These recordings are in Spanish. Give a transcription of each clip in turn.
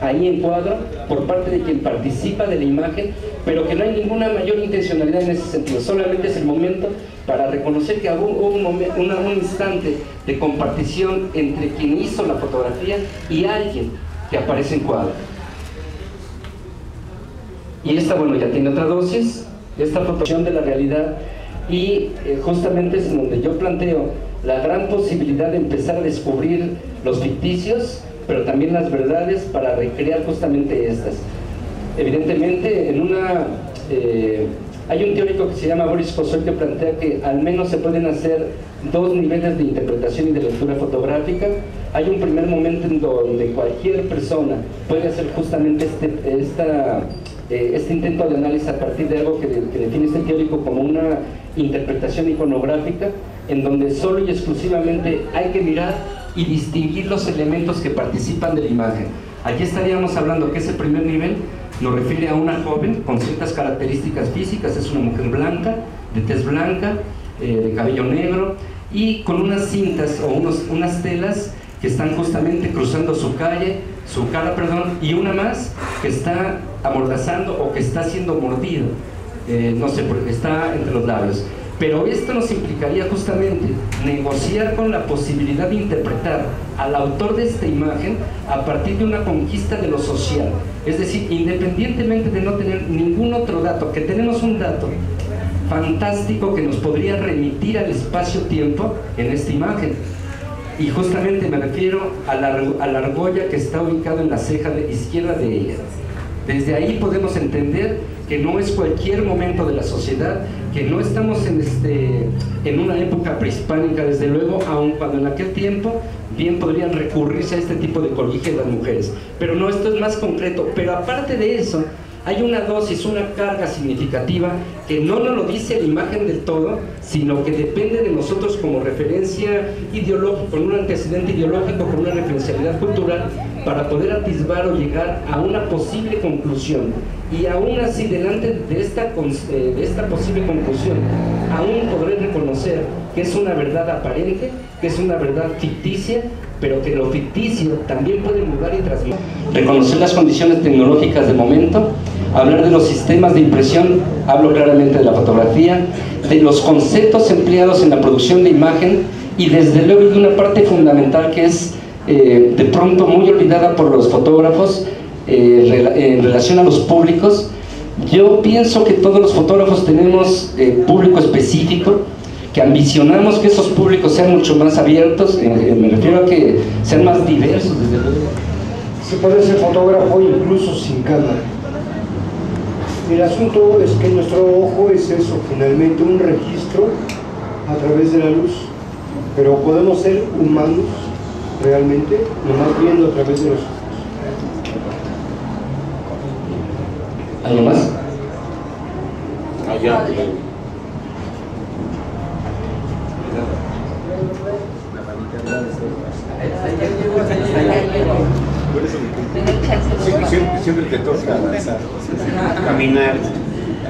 ahí en cuadro por parte de quien participa de la imagen, pero que no hay ninguna mayor intencionalidad en ese sentido, solamente es el momento para reconocer que hubo un instante de compartición entre quien hizo la fotografía y alguien que aparece en cuadro. Y esta, bueno, ya tiene otra dosis, esta fotografía de la realidad, y justamente es en donde yo planteo la gran posibilidad de empezar a descubrir los ficticios, pero también las verdades para recrear justamente estas. Evidentemente, hay un teórico que se llama Boris Kosoy que plantea que al menos se pueden hacer dos niveles de interpretación y de lectura fotográfica. Hay un primer momento en donde cualquier persona puede hacer justamente este intento de análisis a partir de algo que define este teórico como una interpretación iconográfica, en donde solo y exclusivamente hay que mirar y distinguir los elementos que participan de la imagen. Aquí estaríamos hablando que ese primer nivel nos refiere a una joven con ciertas características físicas, es una mujer blanca, de tez blanca, de cabello negro, y con unas cintas o unas telas que están justamente cruzando su cara, y una más que está amordazando o que está siendo mordido, no sé, porque está entre los labios. Pero esto nos implicaría justamente negociar con la posibilidad de interpretar al autor de esta imagen a partir de una conquista de lo social. Es decir, independientemente de no tener ningún otro dato, que tenemos un dato fantástico que nos podría remitir al espacio-tiempo en esta imagen. Y justamente me refiero a la argolla que está ubicada en la ceja izquierda de ella. Desde ahí podemos entender que no es cualquier momento de la sociedad, que no estamos en una época prehispánica, desde luego, aun cuando en aquel tiempo bien podrían recurrirse a este tipo de colguije de las mujeres. Pero no, esto es más concreto. Pero aparte de eso, hay una dosis, una carga significativa que no nos lo dice la imagen del todo, sino que depende de nosotros como referencia ideológica, con un antecedente ideológico, con una referencialidad cultural, para poder atisbar o llegar a una posible conclusión. Y aún así, delante de esta posible conclusión, aún podré reconocer que es una verdad aparente, que es una verdad ficticia, pero que lo ficticio también puede mudar y transmitir. Reconocer las condiciones tecnológicas del momento, hablar de los sistemas de impresión, hablo claramente de la fotografía, de los conceptos empleados en la producción de imagen, y desde luego de una parte fundamental que es de pronto muy olvidada por los fotógrafos en relación a los públicos. Yo pienso que todos los fotógrafos tenemos público específico, que ambicionamos que esos públicos sean mucho más abiertos, me refiero a que sean más diversos, desde luego. Se puede ser fotógrafo incluso sin cámara. El asunto es que nuestro ojo es eso, finalmente un registro a través de la luz, pero podemos ser humanos realmente, nomás viendo a través de los ojos. ¿Algo más? Allá. Siempre te toca avanzar, caminar,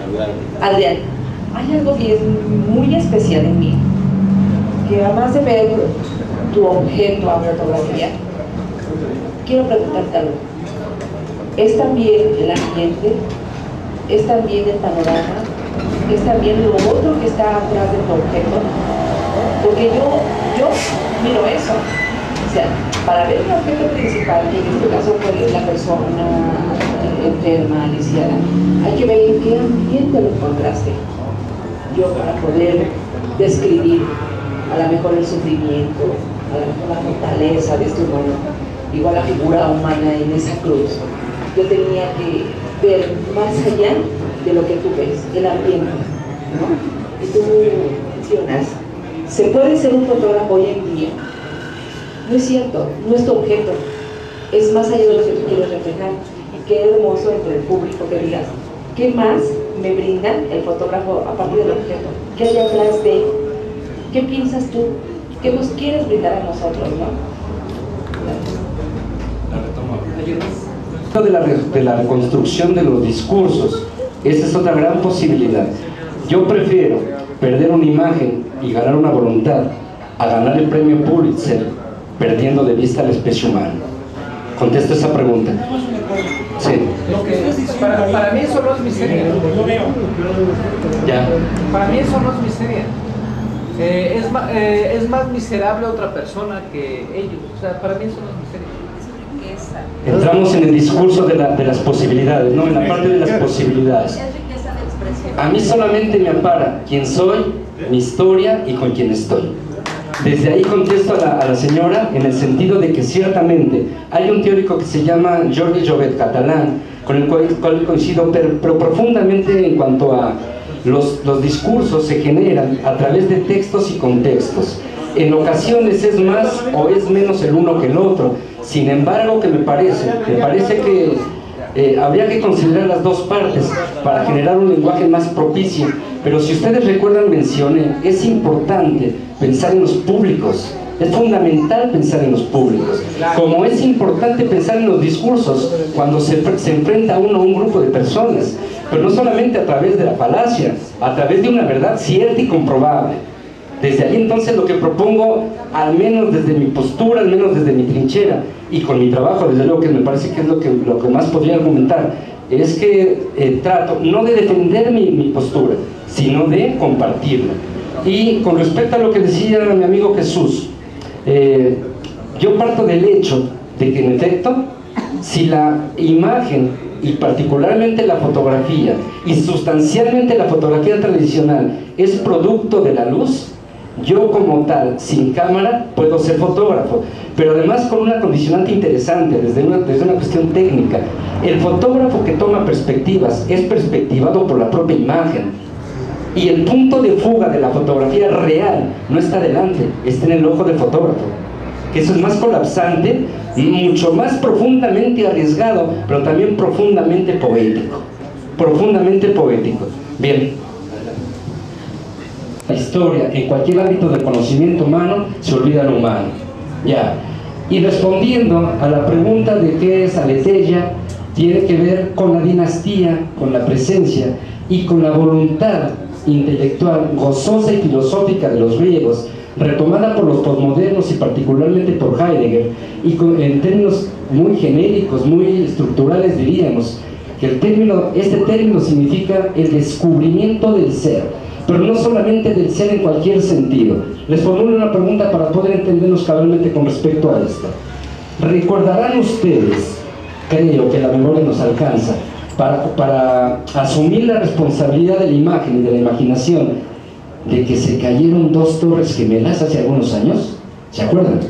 hablar. Adrián, hay algo que es muy especial en mí, que además de ver tu objeto a fotografía, quiero preguntarte algo. ¿Es también el ambiente? ¿Es también el panorama? ¿Es también lo otro que está atrás de tu objeto? Porque yo miro eso. O sea, para ver un objeto principal, que en este caso fue la persona enferma, lisiada, hay que ver en qué ambiente lo encontraste. Yo, para poder describir a lo mejor el sufrimiento, a lo mejor la fortaleza de este humano, igual la figura humana en esa cruz, yo tenía que ver más allá de lo que tú ves, el ambiente, ¿no? Y tú mencionas, ¿se puede ser un fotógrafo hoy en día? No es cierto, no es tu objeto, es más allá de lo que tú quieres reflejar. Y qué hermoso entre el público que digas, ¿qué más me brinda el fotógrafo a partir del objeto? ¿Qué hay atrás de? ¿Qué piensas tú? ¿Qué nos quieres brindar a nosotros, no? De la reconstrucción de los discursos, esa es otra gran posibilidad. Yo prefiero perder una imagen y ganar una voluntad a ganar el premio Pulitzer perdiendo de vista a la especie humana. Contesto esa pregunta. Sí. Para mí eso no es miseria. Ya. Para mí eso no es miseria. Es más miserable otra persona que ellos. O sea, para mí eso no es miseria. Entramos en el discurso de las posibilidades, ¿no? En la parte de las posibilidades. A mí solamente me ampara quién soy, mi historia y con quién estoy. Desde ahí contesto a la señora en el sentido de que ciertamente hay un teórico que se llama Jordi Jovet, catalán, con el cual coincido, pero profundamente en cuanto a los discursos se generan a través de textos y contextos. En ocasiones es más o es menos el uno que el otro. Sin embargo, me parece que habría que considerar las dos partes para generar un lenguaje más propicio. Pero si ustedes recuerdan, mencioné, es importante pensar en los públicos, es fundamental pensar en los públicos, como es importante pensar en los discursos cuando se enfrenta uno a un grupo de personas, pero no solamente a través de la falacia, a través de una verdad cierta y comprobable. Desde ahí entonces lo que propongo, al menos desde mi postura, al menos desde mi trinchera y con mi trabajo, desde luego que me parece que es lo que más podría argumentar, es que trato no de defender mi postura, sino de compartirla. Y con respecto a lo que decía mi amigo Jesús, yo parto del hecho de que en efecto, si la imagen y particularmente la fotografía y sustancialmente la fotografía tradicional es producto de la luz, yo como tal, sin cámara, puedo ser fotógrafo, pero además con una condicionante interesante desde una cuestión técnica. El fotógrafo que toma perspectivas es perspectivado por la propia imagen, y el punto de fuga de la fotografía real no está delante, está en el ojo del fotógrafo, que eso es más colapsante, mucho más profundamente arriesgado, pero también profundamente poético. Bien, la historia en cualquier ámbito del conocimiento humano se olvida lo humano. Ya. Y respondiendo a la pregunta de qué es Aletheia, tiene que ver con la dinastía, con la presencia y con la voluntad intelectual, gozosa y filosófica de los griegos, retomada por los posmodernos y particularmente por Heidegger, y en términos muy genéricos, muy estructurales diríamos, que este término significa el descubrimiento del ser, pero no solamente del ser en cualquier sentido. Les formulo una pregunta para poder entendernos cabalmente con respecto a esto. ¿Recordarán ustedes, creo que la memoria nos alcanza, para asumir la responsabilidad de la imagen y de la imaginación, de que se cayeron 2 torres gemelas hace algunos años? ¿Se acuerdan?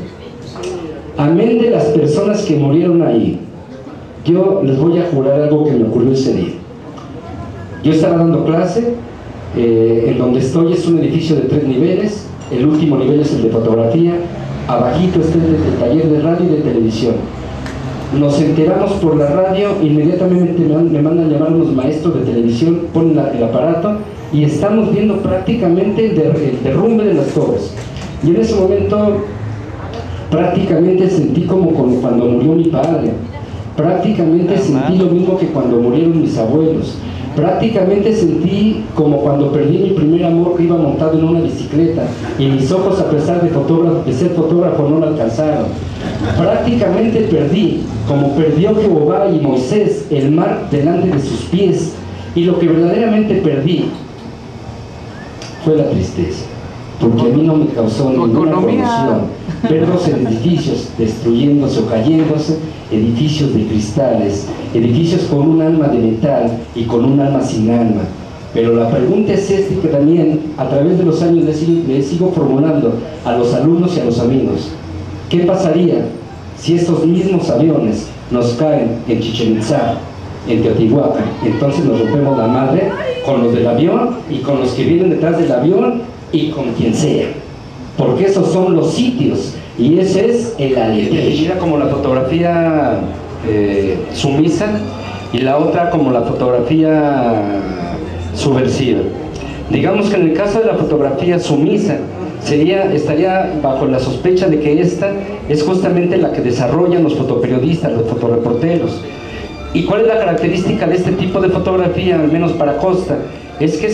Amén de las personas que murieron ahí, yo les voy a jurar algo que me ocurrió ese día. Yo estaba dando clase, en donde estoy es un edificio de 3 niveles, el último nivel es el de fotografía, abajito está el taller de radio y de televisión. Nos enteramos por la radio, inmediatamente me mandan llamar unos maestros de televisión, ponen el aparato y estamos viendo prácticamente el derrumbe de las torres. Y en ese momento prácticamente sentí como cuando murió mi padre, prácticamente sentí lo mismo que cuando murieron mis abuelos, prácticamente sentí como cuando perdí mi primer amor, que iba montado en una bicicleta y mis ojos, a pesar de ser fotógrafo, no lo alcanzaron. Prácticamente perdí, como perdió Jehová y Moisés, el mar delante de sus pies. Y lo que verdaderamente perdí fue la tristeza, porque a mí no me causó ninguna conmoción ver los edificios destruyéndose o cayéndose, edificios de cristales, edificios con un alma de metal y con un alma sin alma. Pero la pregunta es que también a través de los años le sigo formulando a los alumnos y a los amigos. ¿Qué pasaría si estos mismos aviones nos caen en Chichén Itzá, en Teotihuacán? Entonces nos rompemos la madre con los del avión y con los que vienen detrás del avión y con quien sea, porque esos son los sitios y ese es el Aletheia, como la fotografía sumisa y la otra como la fotografía subversiva. Digamos que en el caso de la fotografía sumisa estaría bajo la sospecha de que esta es justamente la que desarrollan los fotoperiodistas, los fotoreporteros. ¿Y cuál es la característica de este tipo de fotografía, al menos para Costa? Es que